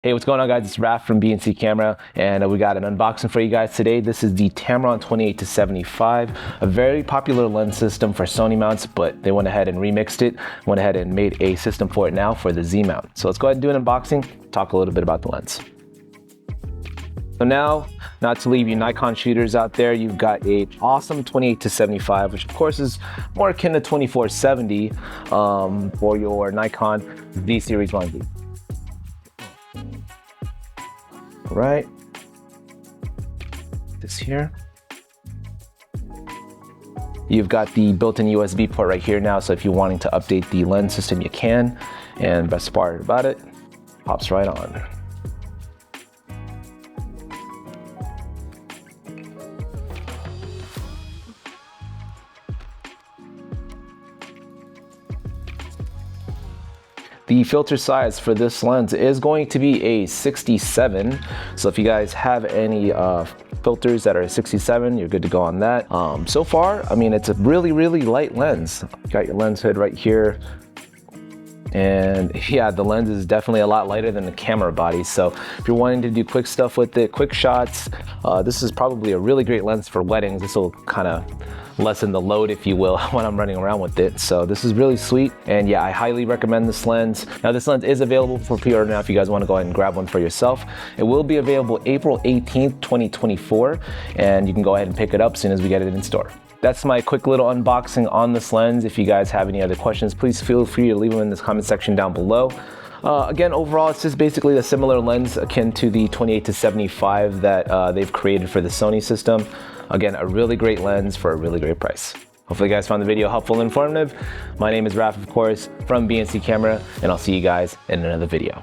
Hey, what's going on, guys? It's Raph from B&C Camera, and we got an unboxing for you guys today. This is the Tamron 28-75, a very popular lens system for Sony mounts, but they went ahead and remixed it, went ahead and made a system for it now for the Z mount. So let's go ahead and do an unboxing, talk a little bit about the lens. So now, not to leave you Nikon shooters out there, you've got a awesome 28-75, which of course is more akin to 24-70 for your Nikon Z series lenses. Right, this here. You've got the built-in USB port right here now, so if you're wanting to update the lens system, you can. And best part about it, pops right on. The filter size for this lens is going to be a 67. So if you guys have any filters that are 67, you're good to go on that. So far, I mean, it's a really, really light lens. You got your lens hood right here. And yeah, the lens is definitely a lot lighter than the camera body. So if you're wanting to do quick stuff with it, quick shots, this is probably a really great lens for weddings. This will kind of lessen the load, if you will, when I'm running around with it. So this is really sweet. And yeah, I highly recommend this lens. Now this lens is available for pre-order now if you guys want to go ahead and grab one for yourself. It will be available April 18th, 2024. And you can go ahead and pick it up as soon as we get it in store. That's my quick little unboxing on this lens. If you guys have any other questions, please feel free to leave them in this comment section down below. Again, overall, it's just basically a similar lens akin to the 28-75 that they've created for the Sony system. Again, a really great lens for a really great price. Hopefully you guys found the video helpful and informative. My name is Raph, of course, from B&C Camera, and I'll see you guys in another video.